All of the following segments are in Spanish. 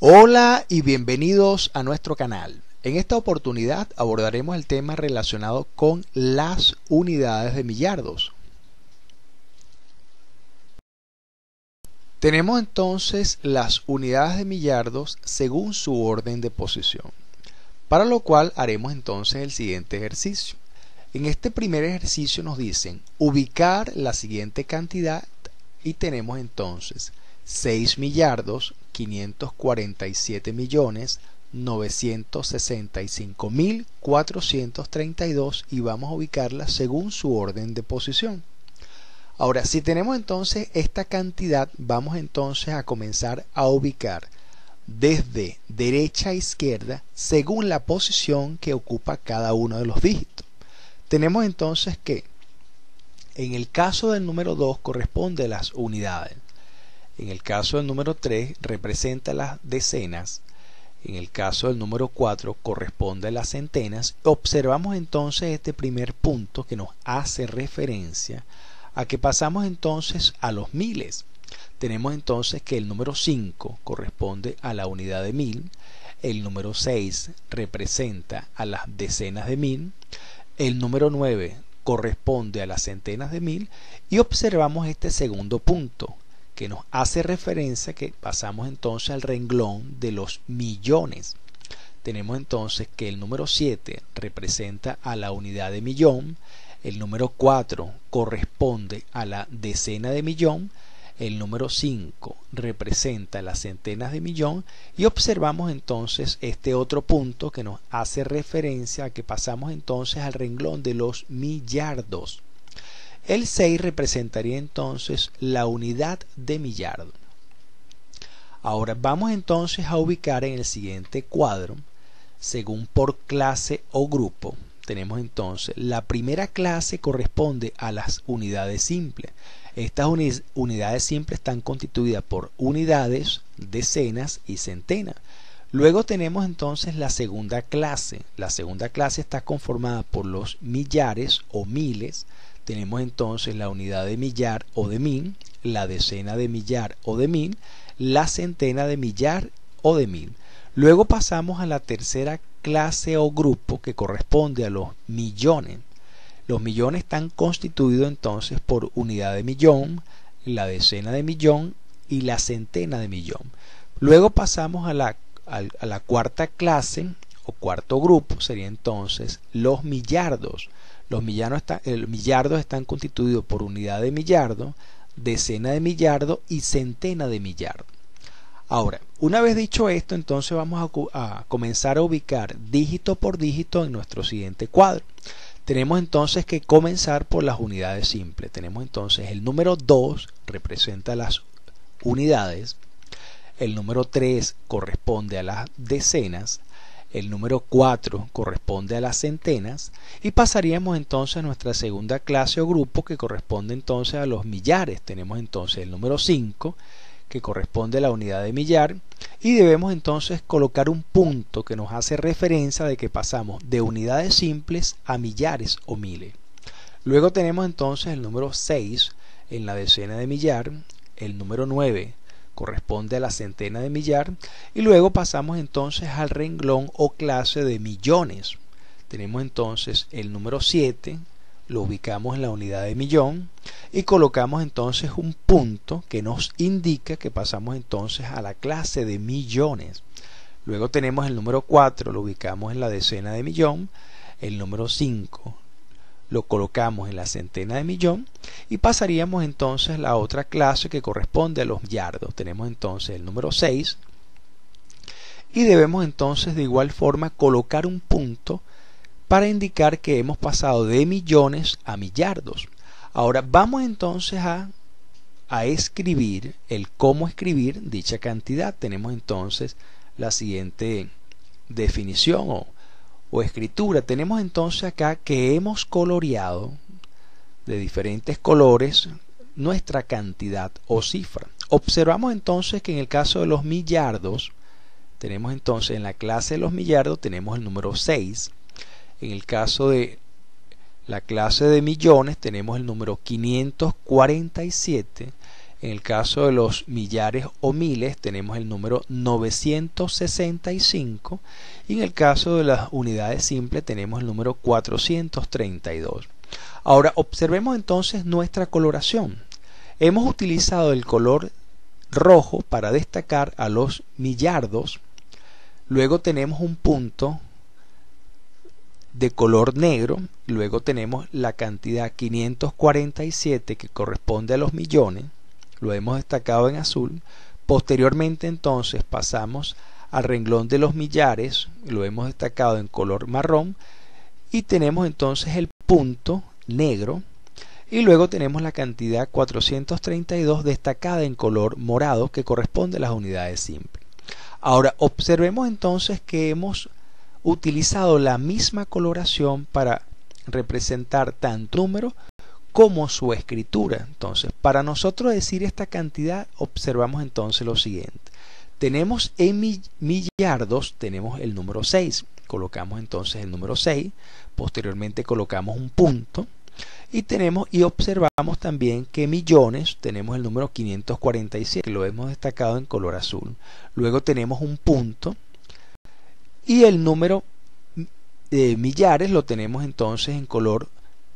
Hola y bienvenidos a nuestro canal. En esta oportunidad abordaremos el tema relacionado con las unidades de millardos. Tenemos entonces las unidades de millardos según su orden de posición, para lo cual haremos entonces el siguiente ejercicio. En este primer ejercicio nos dicen ubicar la siguiente cantidad y tenemos entonces 6 millardos 547 millones 965 mil 432 y vamos a ubicarla según su orden de posición. Ahora, si tenemos entonces esta cantidad, vamos entonces a comenzar a ubicar desde derecha a izquierda según la posición que ocupa cada uno de los dígitos. Tenemos entonces que en el caso del número 2 corresponde a las unidades. En el caso del número 3 representa las decenas. En el caso del número 4 corresponde a las centenas. Observamos entonces este primer punto que nos hace referencia a que pasamos entonces a los miles. Tenemos entonces que el número 5 corresponde a la unidad de mil. El número 6 representa a las decenas de mil. El número 9 corresponde a las centenas de mil. Y observamos este segundo punto que nos hace referencia que pasamos entonces al renglón de los millones. Tenemos entonces que el número 7 representa a la unidad de millón, el número 4 corresponde a la decena de millón, el número 5 representa las centenas de millón y observamos entonces este otro punto que nos hace referencia a que pasamos entonces al renglón de los millardos. El 6 representaría entonces la unidad de millardo. Ahora vamos entonces a ubicar en el siguiente cuadro, según por clase o grupo. Tenemos entonces la primera clase corresponde a las unidades simples. Estas unidades simples están constituidas por unidades, decenas y centenas. Luego tenemos entonces la segunda clase. La segunda clase está conformada por los millares o miles. Tenemos entonces la unidad de millar o de mil, la decena de millar o de mil, la centena de millar o de mil. Luego pasamos a la tercera clase o grupo que corresponde a los millones. Los millones están constituidos entonces por unidad de millón, la decena de millón y la centena de millón. Luego pasamos a la cuarta clase o cuarto grupo, sería entonces los millardos. Los millardos están constituidos por unidad de millardo, decena de millardo y centena de millardo. Ahora, una vez dicho esto, entonces vamos a comenzar a ubicar dígito por dígito en nuestro siguiente cuadro. Tenemos entonces que comenzar por las unidades simples. Tenemos entonces el número 2 representa las unidades, el número 3 corresponde a las decenas, el número 4 corresponde a las centenas y pasaríamos entonces a nuestra segunda clase o grupo que corresponde entonces a los millares. Tenemos entonces el número 5 que corresponde a la unidad de millar y debemos entonces colocar un punto que nos hace referencia de que pasamos de unidades simples a millares o miles. Luego tenemos entonces el número 6 en la decena de millar, el número 9 corresponde a la centena de millar y luego pasamos entonces al renglón o clase de millones. Tenemos entonces el número 7, lo ubicamos en la unidad de millón y colocamos entonces un punto que nos indica que pasamos entonces a la clase de millones. Luego tenemos el número 4, lo ubicamos en la decena de millón, el número 5 lo colocamos en la centena de millón y pasaríamos entonces a la otra clase que corresponde a los millardos. Tenemos entonces el número 6 y debemos entonces de igual forma colocar un punto para indicar que hemos pasado de millones a millardos. Ahora vamos entonces a escribir el cómo escribir dicha cantidad. Tenemos entonces la siguiente definición o escritura. Tenemos entonces acá que hemos coloreado de diferentes colores nuestra cantidad o cifra. Observamos entonces que en el caso de los millardos tenemos entonces en la clase de los millardos tenemos el número 6. En el caso de la clase de millones tenemos el número 547. En el caso de los millares o miles tenemos el número 965 y en el caso de las unidades simples tenemos el número 432. Ahora observemos entonces nuestra coloración. Hemos utilizado el color rojo para destacar a los millardos. Luego tenemos un punto de color negro. Luego tenemos la cantidad 547 que corresponde a los millones. Lo hemos destacado en azul. Posteriormente entonces pasamos al renglón de los millares. Lo hemos destacado en color marrón. Y tenemos entonces el punto negro. Y luego tenemos la cantidad 432 destacada en color morado que corresponde a las unidades simples. Ahora observemos entonces que hemos utilizado la misma coloración para representar tanto número como su escritura. Entonces, para nosotros decir esta cantidad, observamos entonces lo siguiente. Tenemos en millardos, tenemos el número 6. Colocamos entonces el número 6. Posteriormente colocamos un punto. Y observamos también que millones tenemos el número 547, que lo hemos destacado en color azul. Luego tenemos un punto. Y el número de millares lo tenemos entonces en color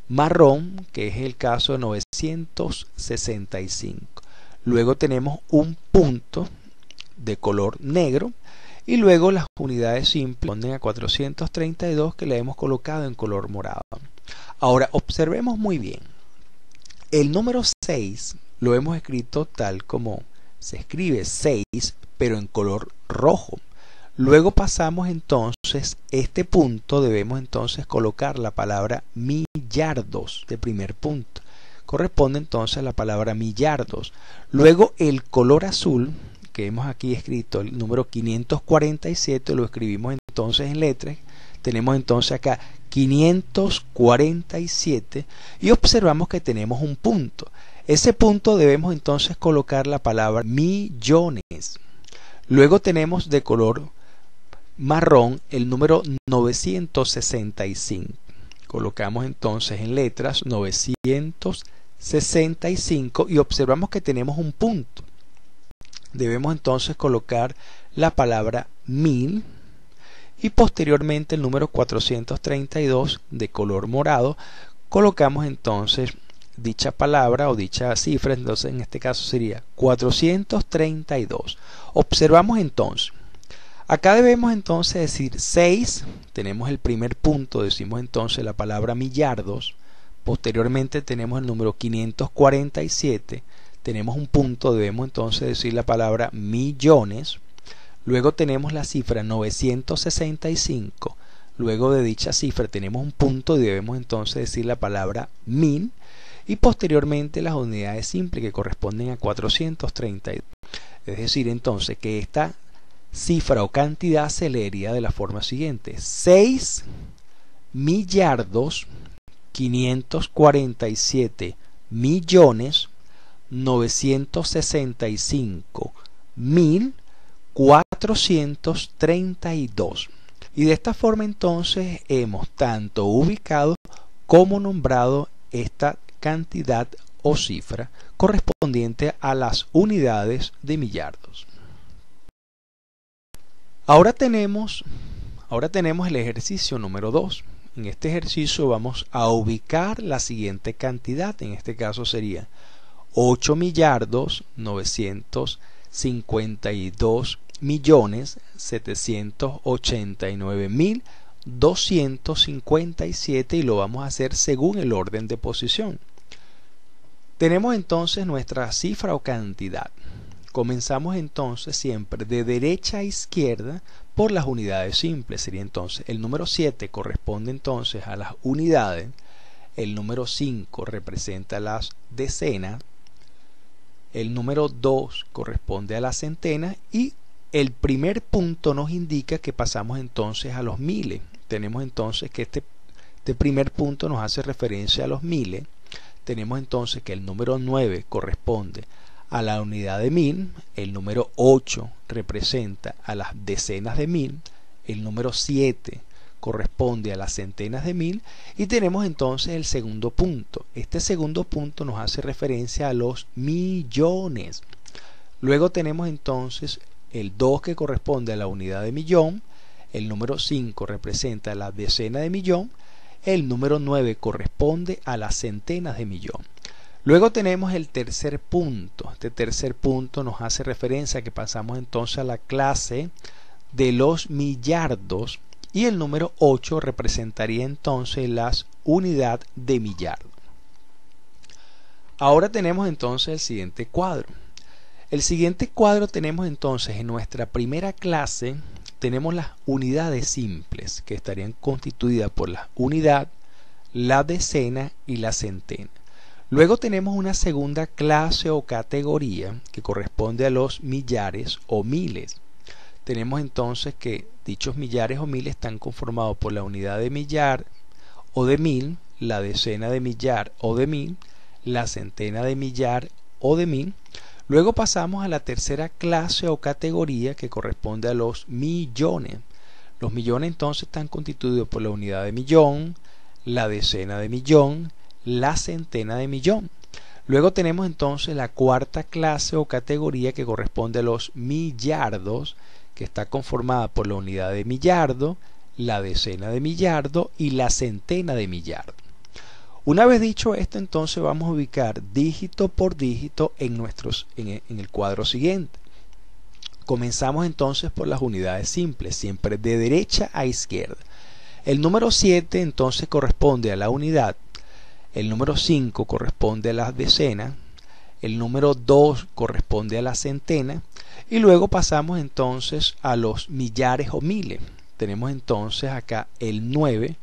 marrón, que es el caso de 965. Luego tenemos un punto de color negro y luego las unidades simples corresponden a 432 que le hemos colocado en color morado. Ahora observemos muy bien. El número 6 lo hemos escrito tal como se escribe 6 pero en color rojo. Luego pasamos entonces, este punto debemos entonces colocar la palabra millardos de primer punto. Corresponde entonces a la palabra millardos. Luego el color azul, que hemos aquí escrito el número 547, lo escribimos entonces en letras. Tenemos entonces acá 547 y observamos que tenemos un punto. Ese punto debemos entonces colocar la palabra millones. Luego tenemos de color marrón el número 965. Colocamos entonces en letras 965 y observamos que tenemos un punto. Debemos entonces colocar la palabra 1000 y posteriormente el número 432 de color morado. Colocamos entonces dicha palabra o dicha cifra, entonces en este caso sería 432. Observamos entonces. Acá debemos entonces decir 6, tenemos el primer punto, decimos entonces la palabra millardos, posteriormente tenemos el número 547, tenemos un punto, debemos entonces decir la palabra millones, luego tenemos la cifra 965, luego de dicha cifra tenemos un punto y debemos entonces decir la palabra 1000 y posteriormente las unidades simples que corresponden a 432. Es decir entonces que esta cifra o cantidad se leería de la forma siguiente: 6 millardos 547 millones 965 mil 432. Y de esta forma entonces hemos tanto ubicado como nombrado esta cantidad o cifra correspondiente a las unidades de millardos. Ahora tenemos el ejercicio número 2. En este ejercicio vamos a ubicar la siguiente cantidad. En este caso sería 8 millardos 952 millones 789 mil 257 y lo vamos a hacer según el orden de posición. Tenemos entonces nuestra cifra o cantidad. Comenzamos entonces siempre de derecha a izquierda por las unidades simples. Sería entonces el número 7 corresponde entonces a las unidades, el número 5 representa las decenas, el número 2 corresponde a las centenas y el primer punto nos indica que pasamos entonces a los miles. Tenemos entonces que este primer punto nos hace referencia a los miles. Tenemos entonces que el número 9 corresponde a la unidad de 1000, el número 8 representa a las decenas de 1000, el número 7 corresponde a las centenas de mil, y tenemos entonces el segundo punto. Este segundo punto nos hace referencia a los millones. Luego tenemos entonces el 2 que corresponde a la unidad de millón, el número 5 representa la decena de millón, el número 9 corresponde a las centenas de millón. Luego tenemos el tercer punto. Este tercer punto nos hace referencia a que pasamos entonces a la clase de los millardos, y el número 8 representaría entonces la unidad de millardo. Ahora tenemos entonces el siguiente cuadro. El siguiente cuadro tenemos entonces en nuestra primera clase, tenemos las unidades simples, que estarían constituidas por la unidad, la decena y la centena. Luego tenemos una segunda clase o categoría que corresponde a los millares o miles. Tenemos entonces que dichos millares o miles están conformados por la unidad de millar o de mil, la decena de millar o de mil, la centena de millar o de mil. Luego pasamos a la tercera clase o categoría que corresponde a los millones. Los millones entonces están constituidos por la unidad de millón, la decena de millón, la centena de millón. Luego tenemos entonces la cuarta clase o categoría que corresponde a los millardos, que está conformada por la unidad de millardo, la decena de millardo y la centena de millardo. Una vez dicho esto, entonces vamos a ubicar dígito por dígito en el cuadro siguiente. Comenzamos entonces por las unidades simples, siempre de derecha a izquierda. El número 7 entonces corresponde a la unidad, el número 5 corresponde a la decena, el número 2 corresponde a la centena, y luego pasamos entonces a los millares o miles. Tenemos entonces acá el 9,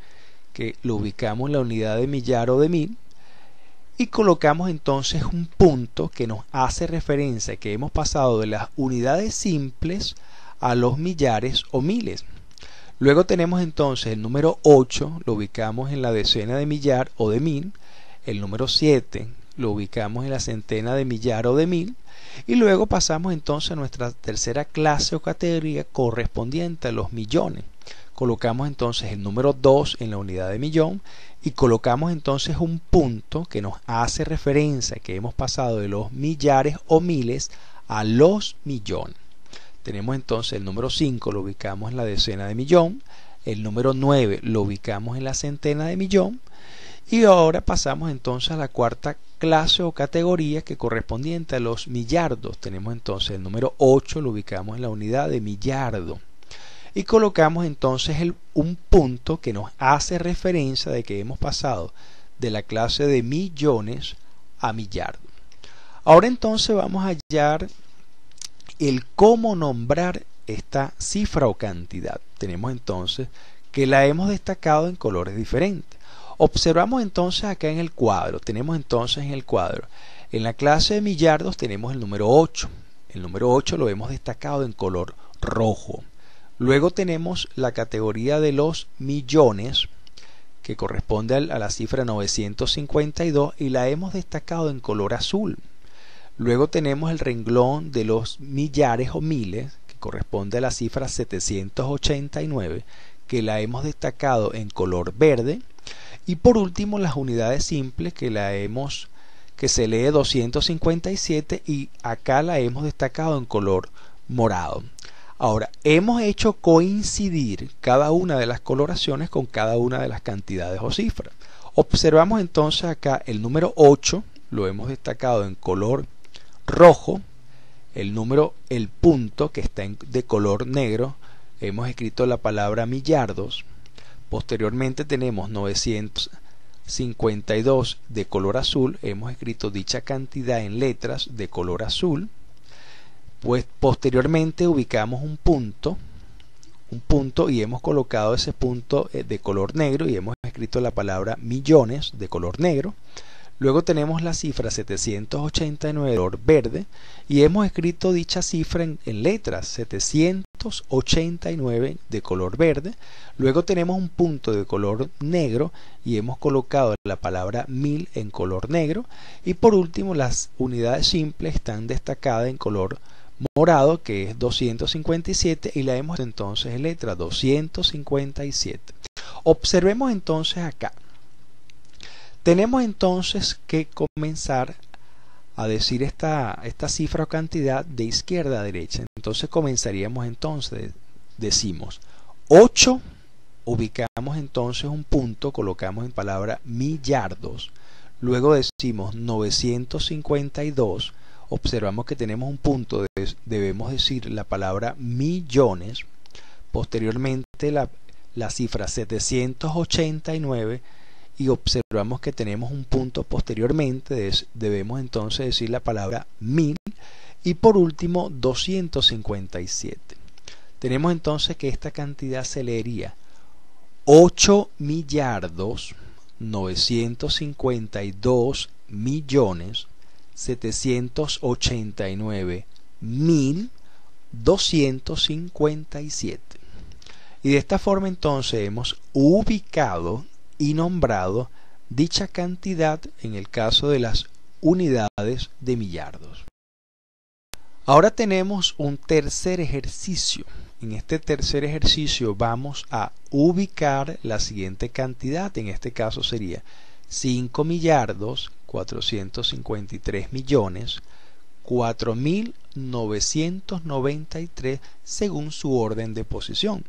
que lo ubicamos en la unidad de millar o de mil, y colocamos entonces un punto que nos hace referencia a que hemos pasado de las unidades simples a los millares o miles. Luego tenemos entonces el número 8, lo ubicamos en la decena de millar o de mil, el número 7 lo ubicamos en la centena de millar o de mil, y luego pasamos entonces a nuestra tercera clase o categoría correspondiente a los millones. Colocamos entonces el número 2 en la unidad de millón y colocamos entonces un punto que nos hace referencia a que hemos pasado de los millares o miles a los millones. Tenemos entonces el número 5 lo ubicamos en la decena de millón, el número 9 lo ubicamos en la centena de millón, y ahora pasamos entonces a la cuarta clase o categoría que correspondiente a los millardos. Tenemos entonces el número 8 lo ubicamos en la unidad de millardo. Y colocamos entonces un punto que nos hace referencia de que hemos pasado de la clase de millones a millardo. Ahora entonces vamos a hallar el cómo nombrar esta cifra o cantidad. Tenemos entonces que la hemos destacado en colores diferentes. Observamos entonces acá en el cuadro. Tenemos entonces en el cuadro, en la clase de millardos tenemos el número 8. El número 8 lo hemos destacado en color rojo. Luego tenemos la categoría de los millones, que corresponde a la cifra 952 y la hemos destacado en color azul. Luego tenemos el renglón de los millares o miles, que corresponde a la cifra 789, que la hemos destacado en color verde. Y por último las unidades simples, que se lee 257 y acá la hemos destacado en color morado. Ahora, hemos hecho coincidir cada una de las coloraciones con cada una de las cantidades o cifras. Observamos entonces acá el número 8, lo hemos destacado en color rojo, el punto que está de color negro, hemos escrito la palabra millardos. Posteriormente tenemos 952 de color azul, hemos escrito dicha cantidad en letras de color azul. Pues posteriormente ubicamos un punto y hemos colocado ese punto de color negro y hemos escrito la palabra millones de color negro. Luego tenemos la cifra 789 de color verde y hemos escrito dicha cifra en letras 789 de color verde. Luego tenemos un punto de color negro y hemos colocado la palabra 1000 en color negro. Y por último las unidades simples están destacadas en color morado, que es 257, y la hemos entonces en letra 257. Observemos entonces acá. Tenemos entonces que comenzar a decir esta cifra o cantidad de izquierda a derecha. Entonces comenzaríamos entonces, decimos 8, ubicamos entonces un punto, colocamos en palabra millardos. Luego decimos 952, observamos que tenemos un punto, debemos decir la palabra millones. Posteriormente la cifra 789 y observamos que tenemos un punto posteriormente, debemos entonces decir la palabra mil y por último 257. Tenemos entonces que esta cantidad se leería 8 millardos 952 millones 789 mil 257. Y de esta forma entonces hemos ubicado y nombrado dicha cantidad en el caso de las unidades de millardos. Ahora tenemos un tercer ejercicio. En este tercer ejercicio vamos a ubicar la siguiente cantidad. En este caso sería 5 millardos 453 millones 4.993 según su orden de posición.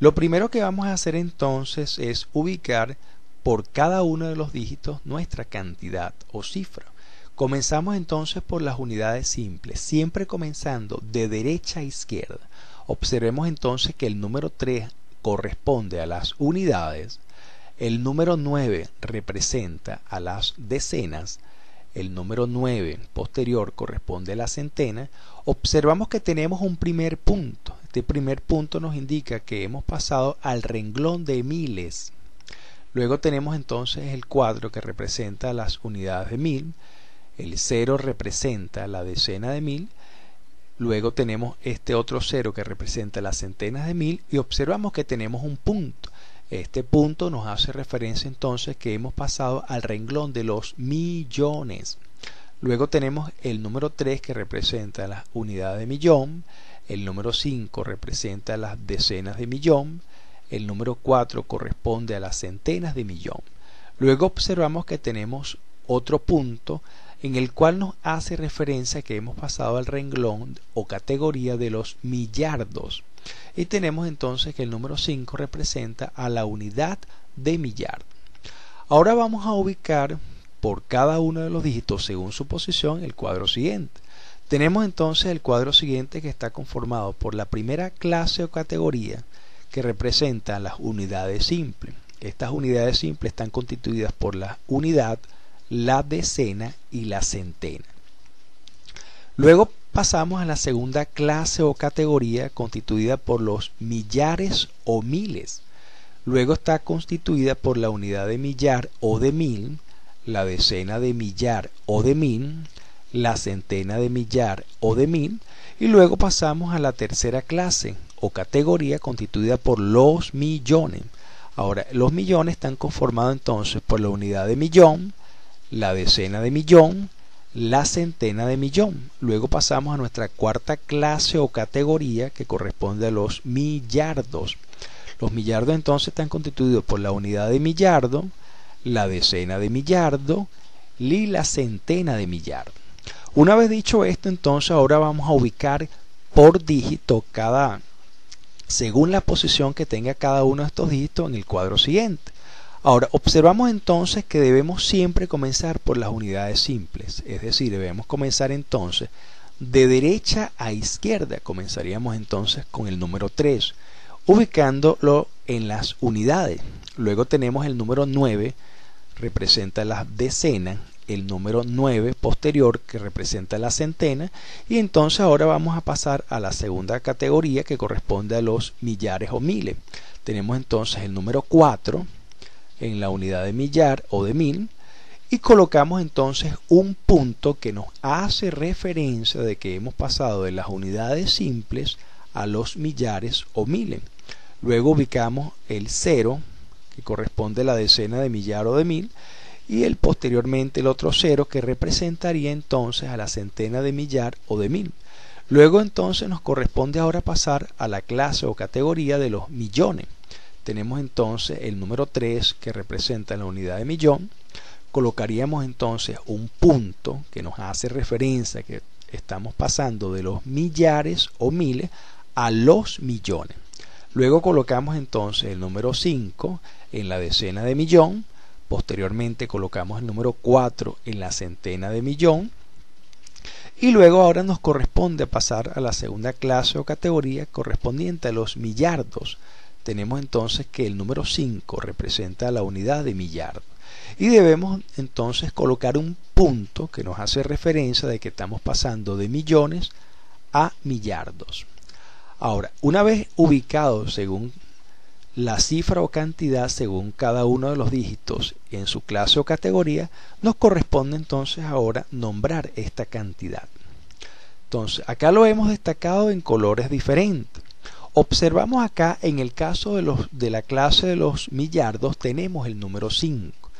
Lo primero que vamos a hacer entonces es ubicar por cada uno de los dígitos nuestra cantidad o cifra. Comenzamos entonces por las unidades simples, siempre comenzando de derecha a izquierda. Observemos entonces que el número 3 corresponde a las unidades, el número 9 representa a las decenas, el número 9 posterior corresponde a la centena. Observamos que tenemos un primer punto. Este primer punto nos indica que hemos pasado al renglón de miles. Luego tenemos entonces el 4 que representa las unidades de mil, el 0 representa la decena de mil, luego tenemos este otro 0 que representa las centenas de mil y observamos que tenemos un punto. Este punto nos hace referencia entonces que hemos pasado al renglón de los millones. Luego tenemos el número 3 que representa las unidades de millón, el número 5 representa las decenas de millón, el número 4 corresponde a las centenas de millón. Luego observamos que tenemos otro punto en el cual nos hace referencia que hemos pasado al renglón o categoría de los millardos. Y tenemos entonces que el número 5 representa a la unidad de millar. Ahora vamos a ubicar por cada uno de los dígitos según su posición el cuadro siguiente. Tenemos entonces el cuadro siguiente que está conformado por la primera clase o categoría que representa las unidades simples. Estas unidades simples están constituidas por la unidad, la decena y la centena. Luego pasamos a la segunda clase o categoría constituida por los millares o miles. Luego está constituida por la unidad de millar o de mil, la decena de millar o de mil, la centena de millar o de mil, y luego pasamos a la tercera clase o categoría constituida por los millones. Ahora, los millones están conformados entonces por la unidad de millón, la decena de millón, la centena de millón. Luego pasamos a nuestra cuarta clase o categoría que corresponde a los millardos. Los millardos entonces están constituidos por la unidad de millardo, la decena de millardo y la centena de millardo. Una vez dicho esto, entonces ahora vamos a ubicar por dígito según la posición que tenga cada uno de estos dígitos en el cuadro siguiente. Ahora, observamos entonces que debemos siempre comenzar por las unidades simples, es decir, debemos comenzar entonces de derecha a izquierda. Comenzaríamos entonces con el número 3, ubicándolo en las unidades. Luego tenemos el número 9, representa las decenas, el número 9 posterior que representa la centena, y entonces ahora vamos a pasar a la segunda categoría que corresponde a los millares o miles. Tenemos entonces el número 4 en la unidad de millar o de mil y colocamos entonces un punto que nos hace referencia de que hemos pasado de las unidades simples a los millares o miles. Luego ubicamos el 0 que corresponde a la decena de millar o de mil y posteriormente el otro 0 que representaría entonces a la centena de millar o de mil. Luego entonces nos corresponde ahora pasar a la clase o categoría de los millones. tenemos entonces el número 3 que representa la unidad de millón. Colocaríamos entonces un punto que nos hace referencia que estamos pasando de los millares o miles a los millones. Luego colocamos entonces el número 5 en la decena de millón. Posteriormente colocamos el número 4 en la centena de millón. Y luego ahora nos corresponde pasar a la segunda clase o categoría correspondiente a los millardos. Tenemos entonces que el número 5 representa la unidad de millardo. Y debemos entonces colocar un punto que nos hace referencia de que estamos pasando de millones a millardos. Ahora, una vez ubicado según la cifra o cantidad según cada uno de los dígitos en su clase o categoría, nos corresponde entonces ahora nombrar esta cantidad. Entonces, acá lo hemos destacado en colores diferentes. Observamos acá en el caso de la clase de los millardos tenemos el número 5.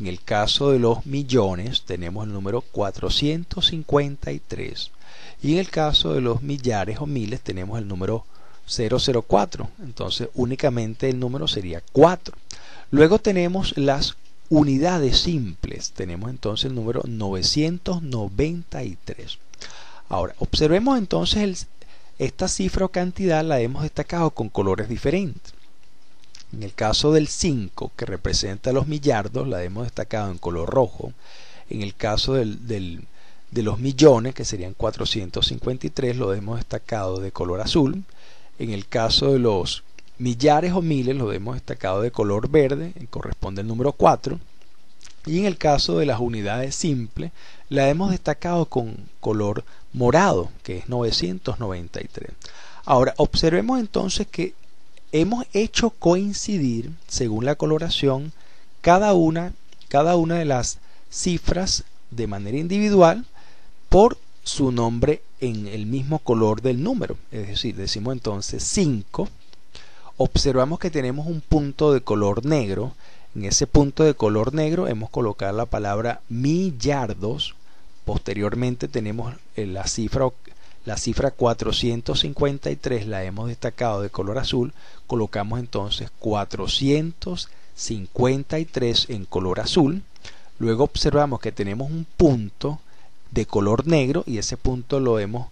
En el caso de los millones tenemos el número 453. Y en el caso de los millares o miles tenemos el número 004. Entonces únicamente el número sería 4. Luego tenemos las unidades simples. Tenemos entonces el número 993. Ahora observemos entonces esta cifra o cantidad la hemos destacado con colores diferentes. En el caso del 5, que representa los millardos, la hemos destacado en color rojo. En el caso de los millones, que serían 453, lo hemos destacado de color azul. En el caso de los millares o miles, lo hemos destacado de color verde, corresponde al número 4. Y en el caso de las unidades simples, la hemos destacado con color morado, que es 993. Ahora, observemos entonces que hemos hecho coincidir, según la coloración, cada una de las cifras de manera individual por su nombre en el mismo color del número. Es decir, decimos entonces 5, observamos que tenemos un punto de color negro. En ese punto de color negro hemos colocado la palabra millardos. Posteriormente tenemos la cifra 453, la hemos destacado de color azul. Colocamos entonces 453 en color azul. Luego observamos que tenemos un punto de color negro y ese punto lo hemos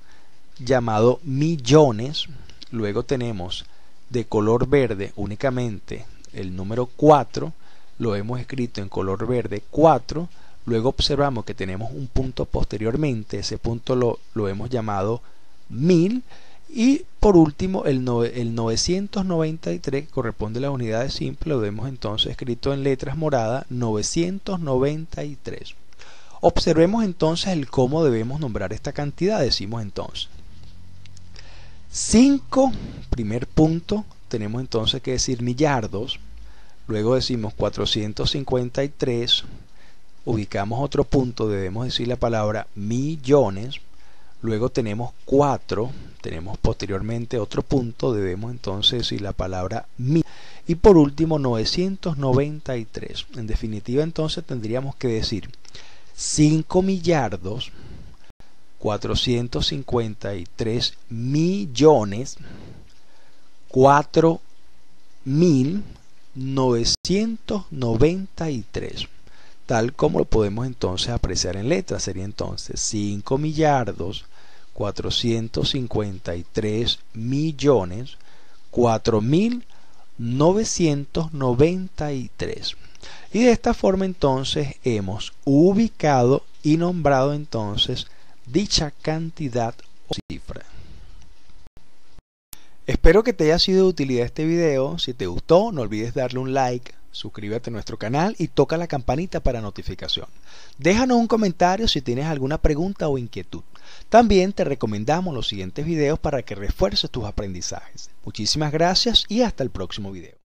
llamado millones. Luego tenemos de color verde únicamente el número 4, lo hemos escrito en color verde 4. Luego observamos que tenemos un punto posteriormente, ese punto lo hemos llamado 1000. Y por último el 993 corresponde a las unidades simples, lo vemos entonces escrito en letras moradas 993. Observemos entonces el cómo debemos nombrar esta cantidad. Decimos entonces 5, primer punto, tenemos entonces que decir millardos. Luego decimos 453. Ubicamos otro punto, debemos decir la palabra millones. Luego tenemos 4, tenemos posteriormente otro punto, debemos entonces decir la palabra mil. Y por último 993. En definitiva entonces tendríamos que decir 5 millardos 453 millones 4.993. Tal como lo podemos entonces apreciar en letras. Sería entonces 5 millardos 453 millones 4.993. Y de esta forma entonces hemos ubicado y nombrado entonces dicha cantidad o cifra. Espero que te haya sido de utilidad este video. Si te gustó, no olvides darle un like, suscríbete a nuestro canal y toca la campanita para notificación. Déjanos un comentario si tienes alguna pregunta o inquietud. También te recomendamos los siguientes videos para que refuerces tus aprendizajes. Muchísimas gracias y hasta el próximo video.